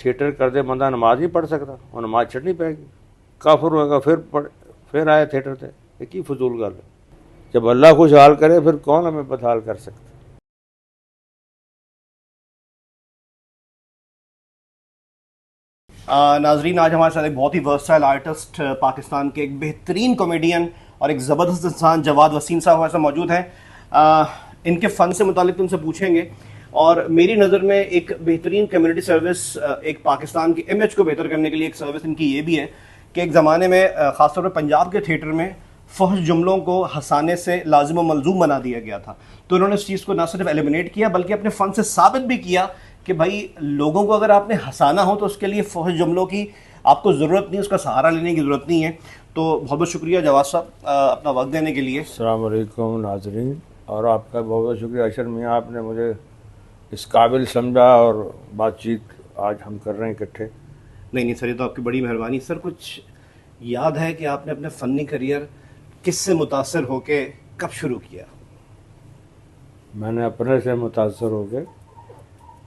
Theatre कर दे बंदा नमाज नहीं पढ़ सकता और नमाज छड़नी पैगी, काफिर होएगा फिर आया थिएटर से। ये की फजूल गल है। जब अल्लाह खुशहाल करे फिर कौन हमें बदहाल कर सकता। नाजरीन, आज हमारे साथ एक बहुत ही वर्सटाइल आर्टिस्ट, पाकिस्तान के एक बेहतरीन कॉमेडियन और एक ज़बरदस्त इंसान जवाद वसीम साहब हमारे साथ मौजूद हैं। इनके फ़न से मुतालिक उनसे पूछेंगे। और मेरी नज़र में एक बेहतरीन कम्युनिटी सर्विस, एक पाकिस्तान की इमेज को बेहतर करने के लिए एक सर्विस इनकी ये भी है कि एक ज़माने में ख़ासतौर पर पंजाब के थिएटर में फहश जुमलों को हंसाने से लाजिम व मलजूम बना दिया गया था। तो इन्होंने इस चीज़ को न सिर्फ एलिमिनेट किया बल्कि अपने फ़न से साबित भी किया कि भाई लोगों को अगर आपने हंसाना हो तो उसके लिए फहश जुमलों की आपको ज़रूरत नहीं, उसका सहारा लेने की ज़रूरत नहीं है। तो बहुत बहुत शुक्रिया जवाद साहब अपना वक्त देने के लिए। अस्सलाम वालेकुम नाज़रीन, और आपका बहुत बहुत शुक्रिया अशर मियाँ, आपने मुझे इस काबिल समझा और बातचीत आज हम कर रहे हैं इकट्ठे। नहीं सर, ये तो आपकी बड़ी मेहरबानी। सर, कुछ याद है कि आपने अपने फ़नी करियर किससे मुतासर होके कब शुरू किया? मैंने अपने से मुतासर होकर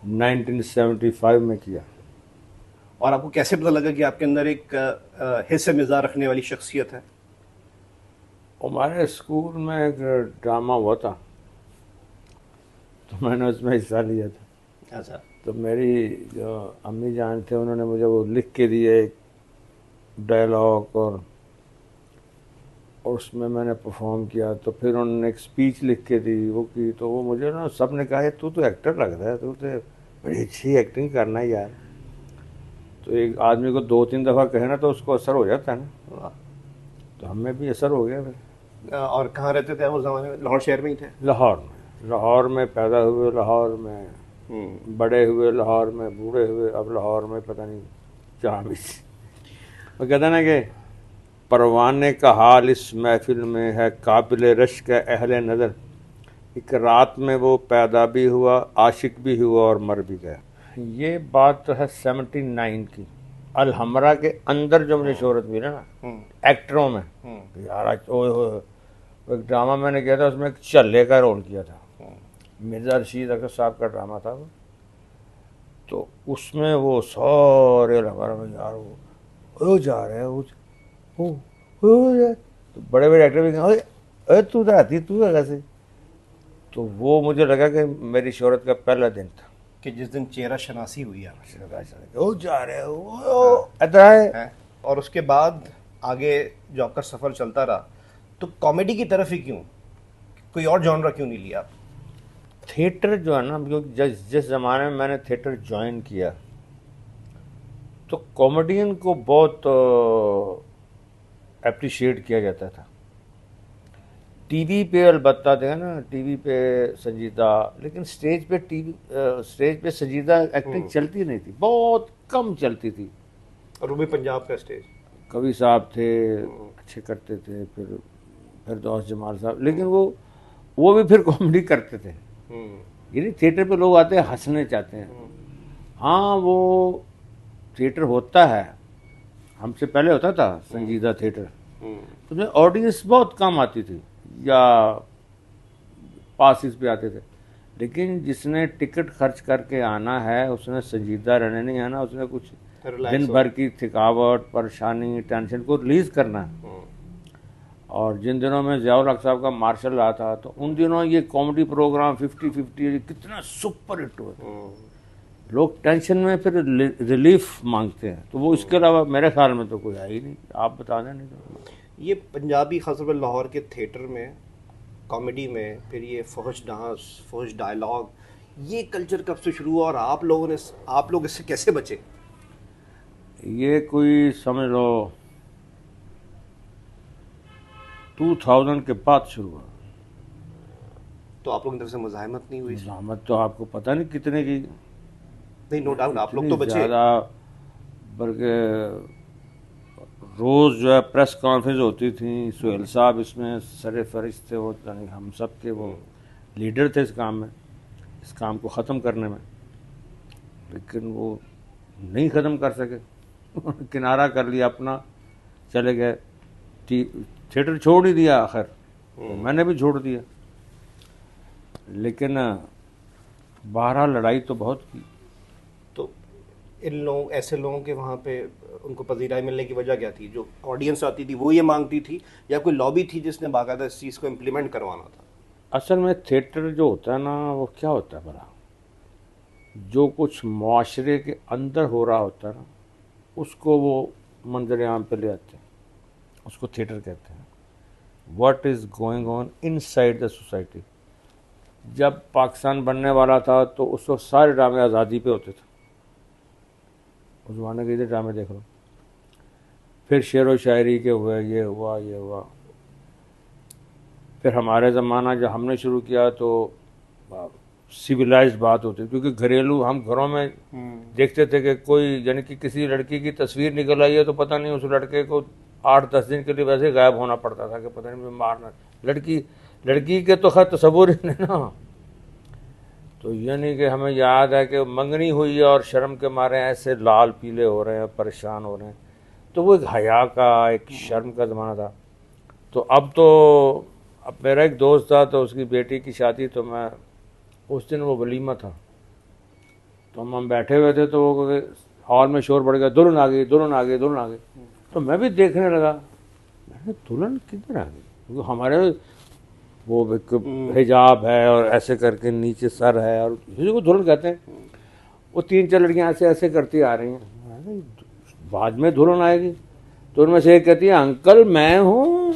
1975 में किया। और आपको कैसे पता लगा कि आपके अंदर एक हिस्से मिजाज रखने वाली शख्सियत है? हमारे स्कूल में एक ड्रामा हुआ था तो मैंने उसमें हिस्सा लिया था। अच्छा। तो मेरी जो अम्मी जान थे उन्होंने मुझे वो लिख के दिए एक डायलॉग, और उसमें मैंने परफॉर्म किया। तो फिर उन्होंने एक स्पीच लिख के दी, वो की। तो वो मुझे ना सब ने कहा तू तो एक्टर लगता है, तू तो बड़ी अच्छी एक्टिंग करना है यार। तो एक आदमी को 2-3 दफ़ा कहे ना तो उसको असर हो जाता है ना। तो हमें भी असर हो गया फिर। और कहाँ रहते थे उस ज़माने में? लाहौर शहर में ही थे? लाहौर में पैदा हुए, लाहौर में बड़े हुए, लाहौर में बूढ़े हुए, अब लाहौर में पता नहीं जहाँ भी। वो कहता ना कि परवाने का हाल इस महफिल में है काबिल रश्क अहले नज़र, एक रात में वो पैदा भी हुआ, आशिक भी हुआ और मर भी गया। ये बात तो है 79 की। अलहमरा के अंदर जो मुझे शोहरत मिली ना एक्टरों में, यार एक ड्रामा मैंने किया था, उसमें एक चल्ले का रोल किया था। मिर्ज़ा रशीद अख्तर साहब का ड्रामा था वो। तो उसमें वो सारे अलहमरा में यार वो जा रहे हैं, तो बड़े बड़े एक्टर भी कहें अरे तू तो आती तू है कैसे। तो वो मुझे लगा कि मेरी शोहरत का पहला दिन था कि जिस दिन चेहरा शनासी हुई है वो जा रहे हो इतना है। और उसके बाद आगे जो आपका सफ़र चलता रहा तो कॉमेडी की तरफ ही क्यों, कोई और जॉनरा क्यों नहीं लिया आप? थिएटर जो है ना, क्योंकि जिस ज़माने में मैंने थिएटर ज्वाइन किया तो कॉमेडियन को बहुत अप्रिशिएट किया जाता था। टीवी पे अलबत्ता थे ना, टीवी पे संजीदा, लेकिन स्टेज पे संजीदा एक्टिंग चलती नहीं थी, बहुत कम चलती थी। और वो भी पंजाब का स्टेज। कवि साहब थे अच्छे करते थे, फिर दोस्त जमाल साहब, लेकिन वो भी फिर कॉमेडी करते थे। यानी थिएटर पे लोग आते हैं हंसने चाहते हैं। हाँ, वो थिएटर होता है, हमसे पहले होता था संजीदा थिएटर, तो उसमें ऑडियंस बहुत कम आती थी या पासिस पे आते थे। लेकिन जिसने टिकट खर्च करके आना है उसने संजीदा रहने नहीं आना, उसने कुछ दिन भर की थकावट, परेशानी, टेंशन को रिलीज करना है। और जिन दिनों में ज़ियाउल हक साहब का मार्शल रहा था तो उन दिनों ये कॉमेडी प्रोग्राम 50-50 कितना सुपर हिट हुआ। लोग टेंशन में फिर रिलीफ मांगते हैं, तो वो इसके अलावा मेरे ख्याल में तो कोई है ही नहीं। आप बता दें। नहीं तो ये पंजाबी खासतौर पर लाहौर के थिएटर में कॉमेडी में फिर ये फहश डांस, फहश डायलॉग, ये कल्चर कब से शुरू हुआ और आप लोग इससे कैसे बचे? ये कोई समझ लो 2000 के बाद शुरू हुआ। तो आप लोगों की तरफ से मुज़ाहमत नहीं हुई? मुज़ाहमत तो आपको पता नहीं कितने की। नहीं, नो डाउट आप लोग तो बचे। ज़्यादा, बल्कि रोज़ जो है प्रेस कॉन्फ्रेंस होती थी। सुहेल साहब इसमें सरे फरिश्त थे, वो हम सब के वो लीडर थे इस काम में, इस काम को ख़त्म करने में, लेकिन वो नहीं ख़त्म कर सके। किनारा कर लिया अपना, चले गए, थिएटर छोड़ ही दिया आखिर। तो मैंने भी छोड़ दिया, लेकिन बहरहाल लड़ाई तो बहुत की। तो इन लोग ऐसे लोगों के वहाँ पे उनको पजीराई मिलने की वजह क्या थी? जो ऑडियंस आती थी वो ये मांगती थी, या कोई लॉबी थी जिसने बाकायदा इस चीज़ को इम्प्लीमेंट करवाना था? असल में थिएटर जो होता है ना, वो क्या होता है भला, जो कुछ माशरे के अंदर हो रहा होता है ना, उसको वो मंजर आम पे ले आते हैं, उसको थिएटर कहते हैं। What is going on inside the society. जब पाकिस्तान बनने वाला था तो उस वक्त सारे ड्रामे आज़ादी पे होते थे, उस ज़माने के इधर ड्रामे देख लो। फिर शेर व शायरी के हुए, ये हुआ ये हुआ। फिर हमारे ज़माना जब हमने शुरू किया तो सिविलाइज्ड बात होती, क्योंकि घरेलू हम घरों में देखते थे कि कोई यानी कि किसी लड़की की तस्वीर निकल आई है तो पता नहीं उस लड़के को 8-10 दिन के लिए वैसे गायब होना पड़ता था कि पता नहीं मारना लड़की के तो खैर तस्वुर ही नहीं ना। तो यानी कि हमें याद है कि मंगनी हुई और शर्म के मारे ऐसे लाल पीले हो रहे हैं, परेशान हो रहे हैं। तो वो एक हया का, एक शर्म का ज़माना था। तो अब मेरा एक दोस्त था, तो उसकी बेटी की शादी, तो मैं उस दिन वो वलीमा था, तो हम बैठे हुए थे, तो वो हॉल में शोर बढ़ गया, दुल्हन आ गई दुल्हन आ गई दुल्हन आ गई। तो मैं भी देखने लगा, मैंने दुल्हन किधर आ गई, क्योंकि हमारे वो एक हिजाब है और ऐसे करके नीचे सर है और किसी को दुल्हन कहते हैं। वो 3-4 लड़कियां ऐसे ऐसे करती आ रही हैं, बाद में दुल्हन आएगी। तो उनमें से एक कहती है अंकल मैं हूँ।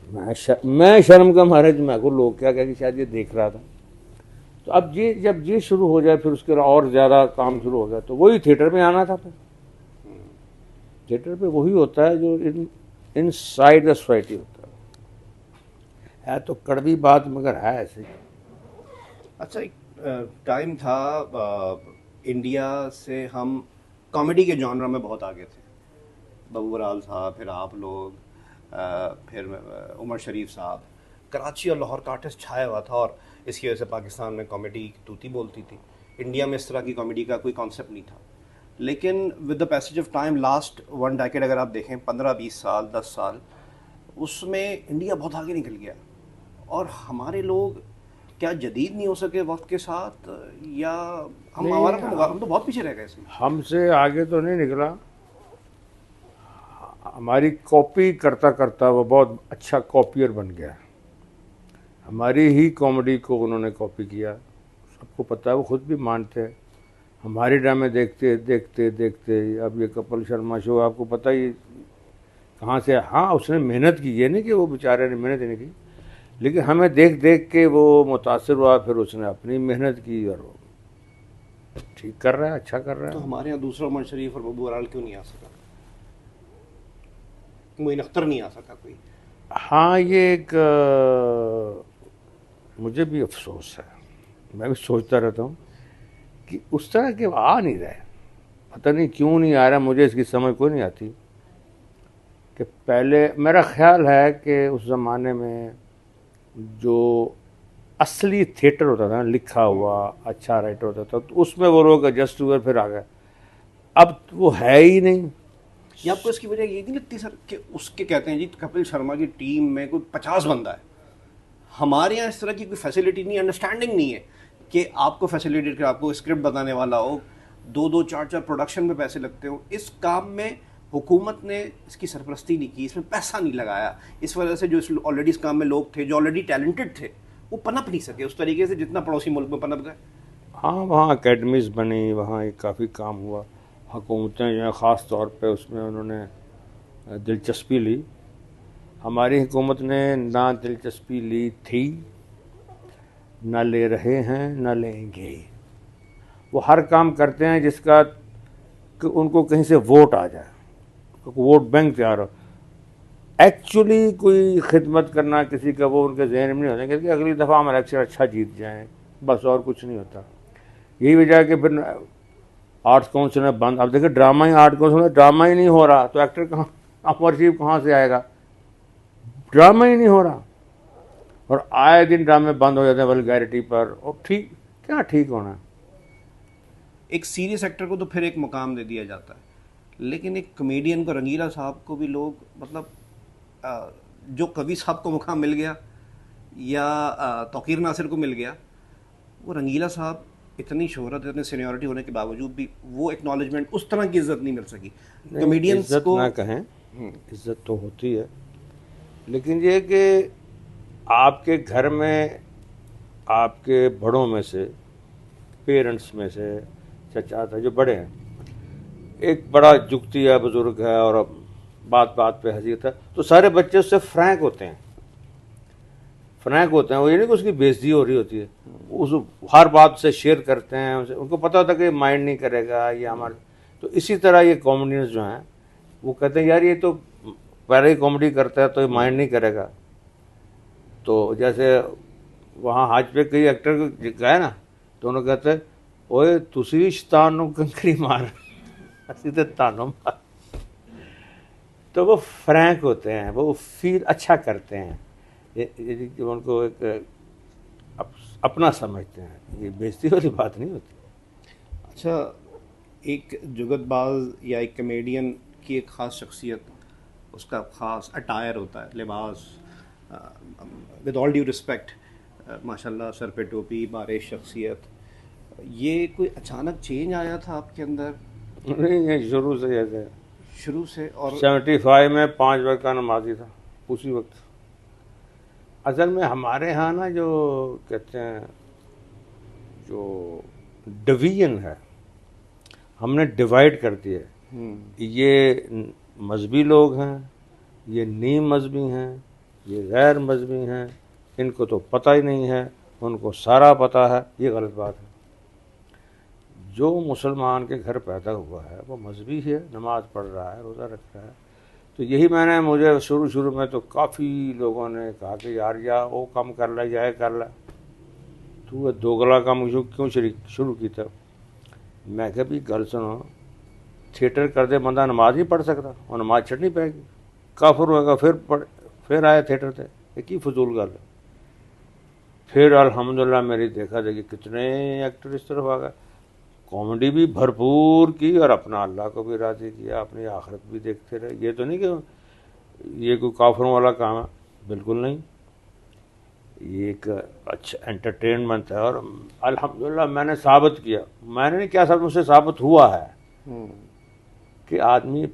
मैं शर्म का मारे मैं को लोग क्या कह कि शायद ये देख रहा था। तो अब ये जब ये शुरू हो जाए फिर उसके और ज़्यादा काम शुरू हो गया, तो वही थिएटर में आना था। फिर थिएटर पे वही होता है जो इनसाइड द सोसाइटी होता है तो कड़वी बात मगर है ऐसे। अच्छा, एक टाइम था इंडिया से हम कॉमेडी के जॉनर में बहुत आगे थे। बब्बू बराल साहब, फिर आप लोग, फिर उमर शरीफ साहब। कराची और लाहौर का आर्टिस्ट छाया हुआ था और इसकी वजह से पाकिस्तान में कॉमेडी तूती बोलती थी। इंडिया में इस तरह की कॉमेडी का कोई कॉन्सेप्ट नहीं था। लेकिन with the passage of time, last 1 decade अगर आप देखें, 15-20 साल, 10 साल, उसमें इंडिया बहुत आगे निकल गया। और हमारे लोग क्या जदीद नहीं हो सके वक्त के साथ, या हम तो बहुत पीछे रह गए इसमें? हमसे आगे तो नहीं निकला, हमारी कॉपी करता करता वो बहुत अच्छा कॉपियर बन गया। हमारी ही कॉमेडी को उन्होंने कॉपी किया, सबको पता है, वो खुद भी मानते हैं। हमारे ड्रामे देखते देखते देखते अब ये कपिल शर्मा शो आपको पता ही कहाँ से। हाँ, उसने मेहनत की, ये नहीं कि वो बेचारे ने मेहनत नहीं की, लेकिन हमें देख देख के वो मुतासिर हुआ, फिर उसने अपनी मेहनत की और वो ठीक कर रहा है, अच्छा कर रहा है। तो हमारे यहाँ दूसरा उमर शरीफ और बब्बू बराल क्यों नहीं आ सका? मोइन अख्तर नहीं आ सका कोई? हाँ, ये एक मुझे भी अफसोस है। मैं भी सोचता रहता हूँ कि उस तरह के आ नहीं रहे, पता नहीं क्यों नहीं आ रहा, मुझे इसकी समझ कोई नहीं आती। कि पहले मेरा ख्याल है कि उस ज़माने में जो असली थिएटर होता था, लिखा हुआ अच्छा राइटर होता था, तो उसमें वो लोग एडजस्ट हुए, फिर आ गए। अब वो है ही नहीं। ये आपको इसकी वजह ये नहीं लगती सर कि उसके कहते हैं जी कपिल शर्मा की टीम में कोई 50 बंदा है, हमारे यहाँ इस तरह की कोई फैसिलिटी नहीं, अंडरस्टैंडिंग नहीं है कि आपको फैसिलिटेट कर, आपको स्क्रिप्ट बताने वाला हो, 2-2, 4-4 प्रोडक्शन में पैसे लगते हो। इस काम में हुकूमत ने इसकी सरपरस्ती नहीं की, इसमें पैसा नहीं लगाया। इस वजह से जो ऑलरेडी इस काम में लोग थे, जो ऑलरेडी टैलेंटेड थे, वो पनप नहीं सके उस तरीके से जितना पड़ोसी मुल्क में पनप गए। हाँ, वहाँ अकेडमीज़ बनी, वहाँ काफ़ी काम हुआ। हुकूमतें जो है ख़ास तौर पे उसमें उन्होंने दिलचस्पी ली। हमारी हुकूमत ने ना दिलचस्पी ली थी, ना ले रहे हैं, ना लेंगे। वो हर काम करते हैं जिसका कि उनको कहीं से वोट आ जाए, वोट बैंक तैयार हो। एक्चुअली कोई खिदमत करना किसी का वो उनके जहन में नहीं होता कि अगली दफ़ा हम इलेक्शन अच्छा जीत जाएं, बस और कुछ नहीं होता। यही वजह है कि फिर आर्ट्स काउंसिल में बंद। अब देखिए ड्रामा ही, आर्ट काउंसिल में ड्रामा ही नहीं हो रहा तो एक्टर कहाँ, अमर शरीफ कहाँ से आएगा? ड्रामा ही नहीं हो रहा और आए दिन ड्रामे बंद हो जाते हैं वल्गैरिटी पर। और ठीक क्या ठीक होना? एक सीरियस एक्टर को तो फिर एक मुकाम दे दिया जाता है, लेकिन एक कॉमेडियन को, रंगीला साहब को भी लोग, मतलब जो कवि साहब को मुकाम मिल गया या तौकीर नासिर को मिल गया, वो रंगीला साहब इतनी शोहरत, इतनी सीनियरिटी होने के बावजूद भी वो एक्नॉलेजमेंट, उस तरह की इज्जत नहीं मिल सकी नहीं, कॉमेडियंस इज्जत को। ना कहें, इज्जत तो होती है, लेकिन ये कि आपके घर में आपके बड़ों में से, पेरेंट्स में से, चचा था जो बड़े हैं, एक बड़ा जुगतिया बुजुर्ग है और अब बात बात पे हंसी था, तो सारे बच्चे उससे फ्रैंक होते हैं, फ्रैंक होते हैं। वो ये नहीं कि उसकी बेइज्जती हो रही होती है, उस हर बात से शेयर करते हैं, उनको पता होता है कि माइंड नहीं करेगा ये हमारे। तो इसी तरह ये कॉमेडियंस जो हैं वो कहते हैं यार ये तो पहले ही कॉमेडी करता है तो ये माइंड नहीं करेगा। तो जैसे वहाँ हाज पे कई एक्टर गए ना, तो उन्होंने कहते ओए तुसी शैतान नूं कंकरी मार, असी तो तानों मार। तो वो फ्रैंक होते हैं, वो फील अच्छा करते हैं, ये उनको एक अपना समझते हैं, ये बेइज्जती वाली बात नहीं होती। अच्छा, एक जुगतबाज या एक कमेडियन की एक ख़ास शख्सियत, उसका ख़ास अटायर होता है, लिबास, विद ऑल ड्यू रिस्पेक्ट, माशाल्लाह सर पे टोपी, बारिश शख्सियत, ये कोई अचानक चेंज आया था आपके अंदर? नहीं, ये शुरू से ऐसे, शुरू से? और 75 में 5 वक्त का नमाजी था उसी वक्त। असल में हमारे यहाँ ना जो कहते हैं जो डिवीजन है, हमने डिवाइड कर दिए, ये मजहबी लोग हैं, ये नीम मजहबी हैं, ये गैर मजहबी हैं, इनको तो पता ही नहीं है, उनको सारा पता है। ये गलत बात है। जो मुसलमान के घर पैदा हुआ है वो मजहबी है, नमाज पढ़ रहा है, रोज़ा रख रहा है। तो यही मुझे शुरू में तो काफ़ी लोगों ने कहा कि यार या वो कम कर ला या कर ला, तू दोगला काम क्यों शुरू की था। मैं क्या भी गल सुनो, थिएटर कर दे बंदा नमाज नहीं पढ़ सकता, और नमाज छड़नी पैगी, काफिर होएगा, फिर आए थिएटर से, एक ही फजूल गल। फिर अल्हम्दुलिल्लाह मेरी देखा देखी कितने एक्टर इस तरफ आ गए, कॉमेडी भी भरपूर की और अपना अल्लाह को भी राज़ी किया, अपनी आखिरत भी देखते रहे। ये तो नहीं कि ये कोई काफिरों वाला काम है, बिल्कुल नहीं, ये एक अच्छा एंटरटेनमेंट है। और अल्हम्दुलिल्लाह मैंने साबित किया, मैंने नहीं क्या, सब मुझसे साबित हुआ है कि आदमी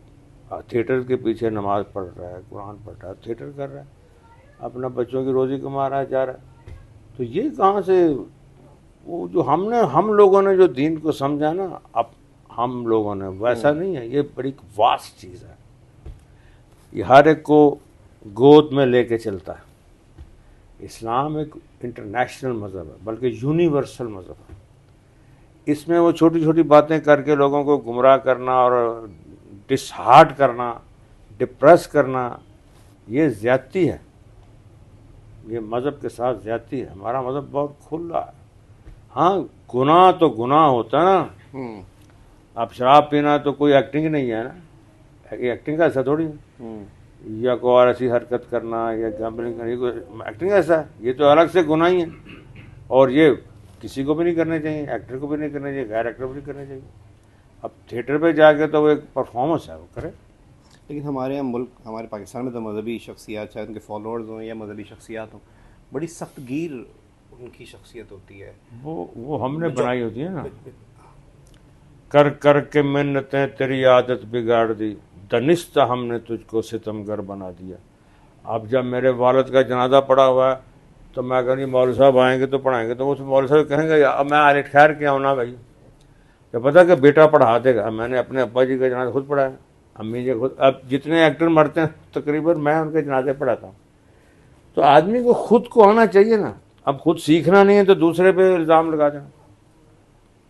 थिएटर के पीछे नमाज पढ़ रहा है, कुरान पढ़ रहा है, थिएटर कर रहा है, अपना बच्चों की रोज़ी कमा रहा है, जा रहा है। तो ये कहाँ से, वो जो हम लोगों ने जो दीन को समझा ना, अब हम लोगों ने वैसा नहीं है, ये बड़ी वास्ट चीज़ है, ये हर एक को गोद में लेके चलता है। इस्लाम एक इंटरनेशनल मज़हब है, बल्कि यूनिवर्सल मज़हब है। इसमें वो छोटी छोटी बातें करके लोगों को गुमराह करना और डिसहार्ट करना, डिप्रेस करना, ये ज़्यादती है, ये मज़हब के साथ ज़्यादती है। हमारा मज़हब बहुत खुला है। हाँ, गुनाह तो गुनाह होता है ना, अब शराब पीना तो कोई एक्टिंग नहीं है ना, ये एक्टिंग का ऐसा थोड़ी है, या कोई और ऐसी हरकत करना या गैम्बलिंग करना, ये कोई एक्टिंग ऐसा है, ये तो अलग से गुनाह ही है। और ये किसी को भी नहीं करने चाहिए, एक्टर को भी नहीं करना चाहिए, गैर एक्टर को भी नहीं करना चाहिए। अब थिएटर पे जाके तो वो एक परफॉर्मेंस है, वो करे। लेकिन हमारे यहाँ मुल्क, हमारे पाकिस्तान में तो मजहबी शख्सियात, चाहे उनके फॉलोअर्स हों या मजहबी शख्सियात हों, बड़ी सख्त गिर उनकी शख्सियत होती है। वो हमने बनाई होती है ना, कर कर के मिन्नतें तेरी आदत बिगाड़ दी, दनिस्ता हमने तुझको सितमगर बना दिया। अब जब मेरे वालिद का जनाजा पड़ा हुआ है तो मैं कहूँ मौलवी साहब आएंगे तो पढ़ाएंगे, तो उस मौलवी साहब कहेंगे अब मैं आले ठहर के आऊँ ना भाई, जब पता कि बेटा पढ़ा देगा। मैंने अपने अब्बा जी का जनाजा खुद पढ़ाया, अम्मी जी खुद। अब जितने एक्टर मरते हैं तकरीबन मैं उनके जनाजे पढ़ाता हूँ। तो आदमी को खुद को आना चाहिए ना, अब खुद सीखना नहीं है तो दूसरे पे इल्ज़ाम लगा देना।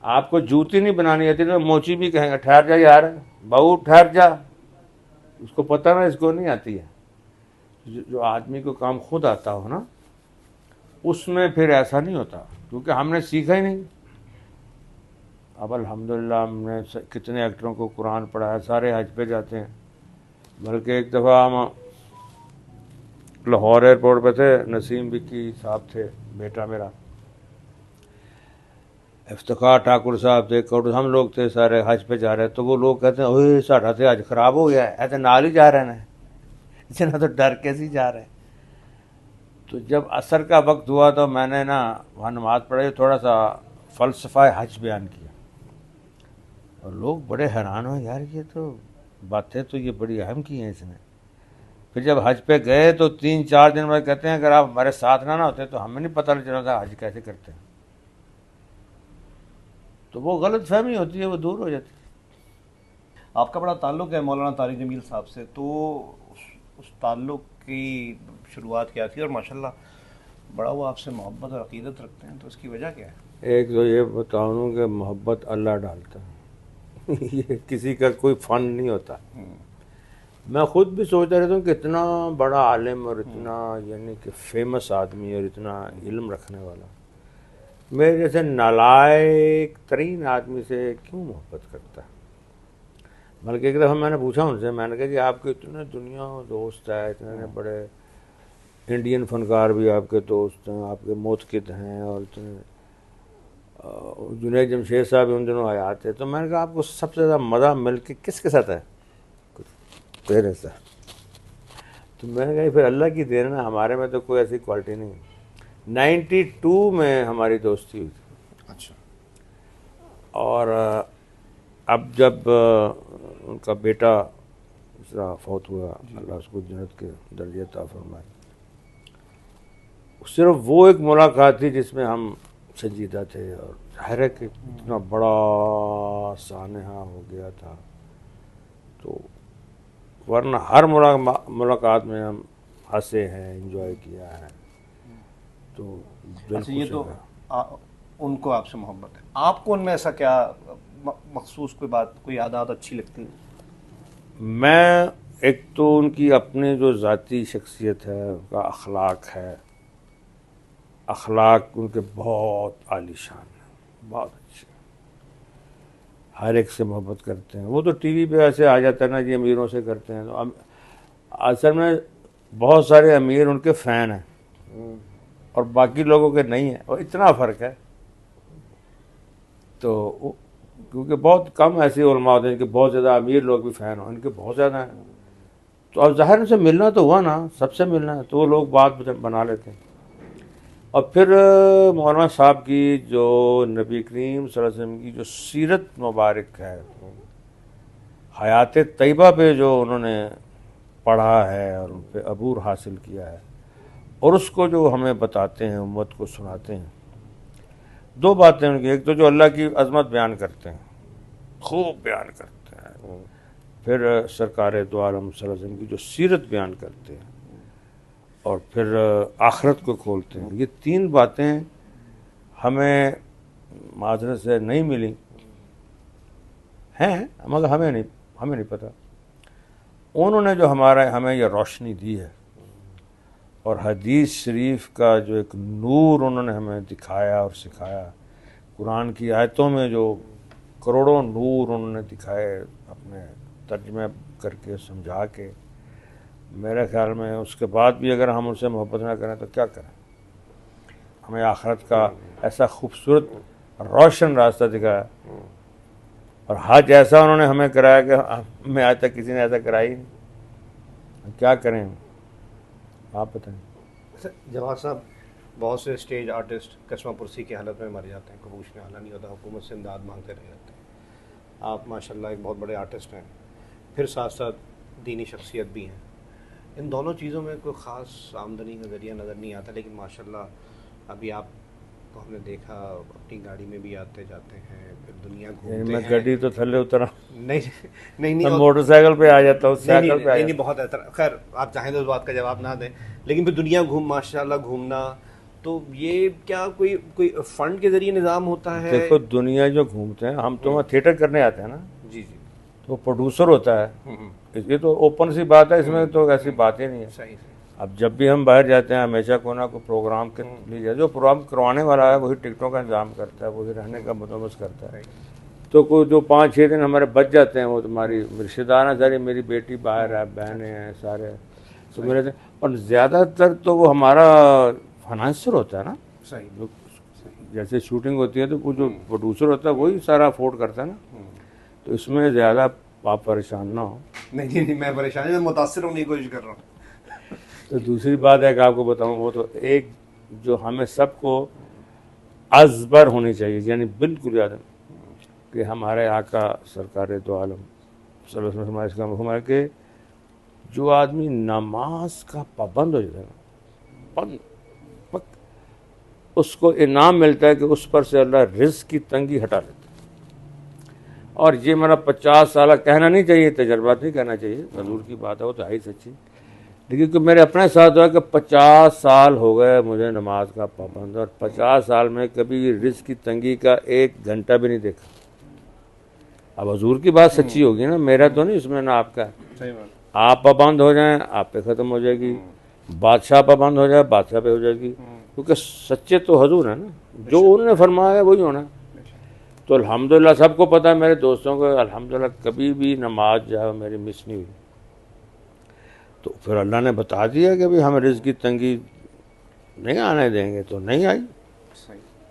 आपको जूती नहीं बनानी आती तो मोची भी कहेंगे ठहर जा यार, बहू ठहर जा, उसको पता ना इसको नहीं आती है। जो आदमी को काम खुद आता हो ना, उसमें फिर ऐसा नहीं होता, क्योंकि हमने सीखा ही नहीं। अब अल्हम्दुलिल्लाह हमने कितने एक्टरों को कुरान पढ़ाया, सारे हज पे जाते हैं। बल्कि एक दफ़ा हम लाहौर एयरपोर्ट पे थे, नसीम विक्की साहब थे, बेटा मेरा, इफ्तिखार ठाकुर साहब थे, हम लोग थे सारे हज पे जा रहे। तो वो लोग कहते हैं ओए साढ़ा तो हज खराब हो गया है, ऐसे नाल ही जा रहे हैं, इतना तो डर कैसे जा रहे हैं। तो जब असर का वक्त हुआ तो मैंने ना वहाँ नमाज़ पढ़ी, थोड़ा सा फ़लसफ़ा हज बयान किया और लोग बड़े हैरान हुए, यार ये तो बातें तो ये बड़ी अहम की हैं इसने। फिर जब हज पे गए तो 3-4 दिन बाद कहते हैं अगर आप हमारे साथ ना होते तो हमें नहीं पता चला था हज कैसे करते हैं। तो वो गलत फहमी होती है, वो दूर हो जाती है। आपका बड़ा ताल्लुक़ है मौलाना तारिक जमील साहब से, तो उस ताल्लुक़ की शुरुआत क्या थी और माशाल्लाह बड़ा वो आपसे मोहब्बत और अक़ीदत रखते हैं, तो इसकी वजह क्या है? एक तो ये बताऊँ कि मोहब्बत अल्लाह डालता है ये किसी का कोई फ़न नहीं होता। मैं ख़ुद भी सोचता रहता हूँ कि इतना बड़ा आलिम और इतना यानी कि फेमस आदमी और इतना इल्म रखने वाला मेरे जैसे नालायक तरीन आदमी से क्यों मोहब्बत करता है। बल्कि एक दफ़ा मैंने पूछा उनसे, मैंने कहा कि आपके इतने दुनिया दोस्त है, इतने बड़े इंडियन फनकार भी आपके दोस्त हैं, आपके मोतकिद हैं और इतने जुनैद जमशेद साहब भी उन दिनों आए आते। तो मैंने कहा आपको सबसे ज़्यादा मज़ा मिल के किसके साथ है? तेरे साथ। तो मैंने कहा फिर अल्लाह की देन है, हमारे में तो कोई ऐसी क्वालिटी नहीं है। 92 में हमारी दोस्ती हुई थी। अच्छा। और अब जब उनका बेटा दूसरा फौत हुआ, अल्लाह उसको जन्नत के दर्जे अता फरमाए, सिर्फ वो एक मुलाकात थी जिसमें हम संजीदा थे और जाहिर है कि इतना बड़ा सानहा हो गया था। तो वरना हर मुलाकात में हम हंसे हैं, एंजॉय किया है। तो अच्छा, ये तो उनको आपसे मोहब्बत है, आपको उनमें ऐसा क्या मखसूस कोई बात, कोई आदत अच्छी लगती है? मैं एक तो उनकी अपनी जो ज़ाती शख्सियत है, उनका अखलाक है, अखलाक उनके बहुत आलीशान है, बहुत अच्छे, हर एक से मोहब्बत करते हैं। वो तो टीवी पे ऐसे आ जाता है ना जी अमीरों से करते हैं, तो असल में बहुत सारे अमीर उनके फ़ैन हैं और बाकी लोगों के नहीं है, और इतना फ़र्क है। तो क्योंकि बहुत कम ऐसे उलमा होते हैं जिनके बहुत ज़्यादा अमीर लोग भी फ़ैन हो, इनके बहुत ज़्यादा हैं। तो अब ज़ाहिर से मिलना तो हुआ ना, सबसे मिलना है, तो वो लोग बात बना लेते हैं। और फिर मौलाना साहब की जो नबी करीम सल्लल्लाहु अलैहि वसल्लम की जो सीरत मुबारक है, हयात तैयबा पे जो उन्होंने पढ़ा है और उन पर अबूर हासिल किया है और उसको जो हमें बताते हैं, उम्मत को सुनाते हैं, दो बातें उनकी। एक तो जो अल्लाह की अज़मत बयान करते हैं, खूब बयान करते हैं, फिर सरकार दो आलम सल्लल्लाहु अलैहि वसल्लम की जो सीरत बयान करते हैं और फिर आखिरत को खोलते हैं। ये तीन बातें हमें माज़रत से नहीं मिली हैं, मगर हमें नहीं पता। उन्होंने जो हमें ये रोशनी दी है और हदीस शरीफ का जो एक नूर उन्होंने हमें दिखाया और सिखाया, कुरान की आयतों में जो करोड़ों नूर उन्होंने दिखाए अपने तर्जमे करके समझा के, मेरे ख्याल में उसके बाद भी अगर हम उनसे मोहब्बत ना करें तो क्या करें। हमें आखिरत का ऐसा खूबसूरत रोशन रास्ता दिखाया और हज ऐसा उन्होंने हमें कराया कि हमें आज तक किसी ने ऐसा कराया ही नहीं। क्या करें, आप बताएं। जवाद साहब, बहुत से स्टेज आर्टिस्ट कस्मा पुरसी की हालत में मर जाते हैं, कबूश में आना नहीं होता, हुकूमत से इमदाद मांगते रह जाते हैं। आप माशाल्लाह एक बहुत बड़े आर्टिस्ट हैं, फिर साथ साथ दीनी शख्सियत भी हैं। इन दोनों चीज़ों में कोई ख़ास आमदनी का ज़रिया नज़र नहीं आता, लेकिन माशाल्लाह अभी आप तो हमने देखा अपनी गाड़ी में भी आते जाते हैं, फिर दुनिया घूमते मैं हैं। गाड़ी तो थल्ले उतरा नहीं मैं मोटरसाइकिल पे आ जाता हूँ, साइकिल पे आ नहीं, बहुत खैर आप चाहें तो उस बात का जवाब ना दें, लेकिन फिर दुनिया माशाल्लाह घूमना, तो ये क्या कोई फंड के जरिए निज़ाम होता है? देखो दुनिया जो घूमते हैं, हम तो वहाँ थिएटर करने आते हैं ना जी, तो प्रोड्यूसर होता है, ये तो ओपन सी बात है, इसमें तो ऐसी बात ही नहीं है। सही। अब जब भी हम बाहर जाते हैं हमेशा को ना को प्रोग्राम के लिए जो प्रोग्राम करवाने वाला है वही टिकटों का इंतजाम करता है, वही रहने का बंदोबस्त करता है। तो कोई जो 5-6 दिन हमारे बच जाते हैं, वो तुम्हारी रिश्तेदार हैं सारी, मेरी बेटी बाहर है, बहनें हैं सारे, तो मेरे और ज़्यादातर तो वो हमारा फाइनेंसर होता है ना। सही। जैसे शूटिंग होती है तो वो जो प्रोड्यूसर होता है वही सारा अफोर्ड करता है ना, तो इसमें ज़्यादा आप परेशान ना हो। नहीं, मैं परेशान नहीं, मैं मुतासिर होने की कोशिश कर रहा हूँ। तो दूसरी बात है कि आपको बताऊं, वो तो एक जो हमें सबको अजबर होनी चाहिए, यानी बिल्कुल याद है कि हमारे आका सरकार दो आलम सल्लल्लाहु अलैहि वसल्लम के जो आदमी नमाज का पाबंद हो जाता है ना, उसको इनाम मिलता है कि उस पर से अल्लाह रिज़्क़ की तंगी हटा लेता है। और ये मेरा 50 साल कहना नहीं चाहिए, तजर्बा नहीं कहना चाहिए, हजूर की बात है, वो तो है ही सच्ची, लेकिन कि मेरे अपने साथ हुआ कि 50 साल हो गए मुझे नमाज का पाबंद, और 50 साल में कभी रिज़्क़ की तंगी का 1 घंटा भी नहीं देखा। अब हजूर की बात सच्ची होगी ना, मेरा तो नहीं इसमें ना आपका। सही बात। आप पाबंद हो जाएं, आप पे ख़त्म हो जाएगी, बादशाह पाबंद हो जाए, बादशाह पे हो जाएगी, क्योंकि सच्चे तो हजूर है ना, जो उन्होंने फरमाया है वही होना है। तो अल्हम्दुलिल्लाह सबको पता है, मेरे दोस्तों को अल्हम्दुलिल्लाह कभी भी नमाज जो है मेरी मिस नहीं हुई। तो फिर अल्लाह ने बता दिया कि भाई हम रिज़्क़ की तंगी नहीं आने देंगे, तो नहीं आई।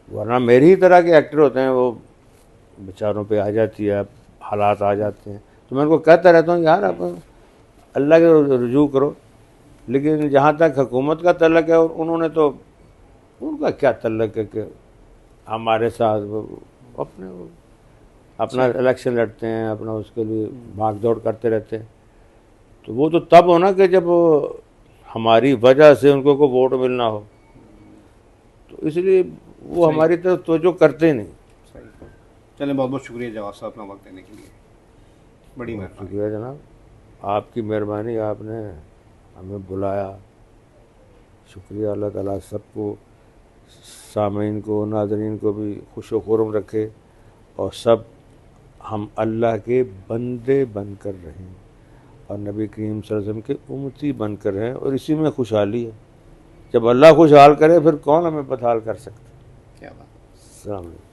वरना मेरी ही तरह के एक्टर होते हैं, वो बेचारों पे आ जाती है, हालात आ जाते हैं। तो मैं उनको कहता रहता हूँ यार आप अल्लाह के रुजू करो, लेकिन जहाँ तक हुकूमत का तल्लक है, उन्होंने तो उनका क्या तल्लक है कि हमारे साथ अपना इलेक्शन लड़ते हैं, अपना उसके लिए भाग दौड़ करते रहते हैं। तो वो तो तब होना कि जब हमारी वजह से उनको को वोट मिलना हो, तो इसलिए वो हमारी तरफ तवज्जो करते ही नहीं। चलिए, बहुत बहुत शुक्रिया जवाब साहब अपना वक्त देने के लिए, बड़ी मेहरबानी। शुक्रिया जनाब, आपकी मेहरबानी, आपने हमें बुलाया, शुक्रिया। अल्लाह ताला सबको, सामीन को, नाज़रीन को भी खुश व खुर्म रखे, और सब हम अल्लाह के बंदे बनकर रहें और नबी करीम सल्लल्लाहु अलैहि वसल्लम के उम्मती बनकर रहें, और इसी में खुशहाली है। जब अल्लाह खुशहाल करे फिर कौन हमें बदहाल कर सकता है। क्या बात। अस्सलाम वालेकुम।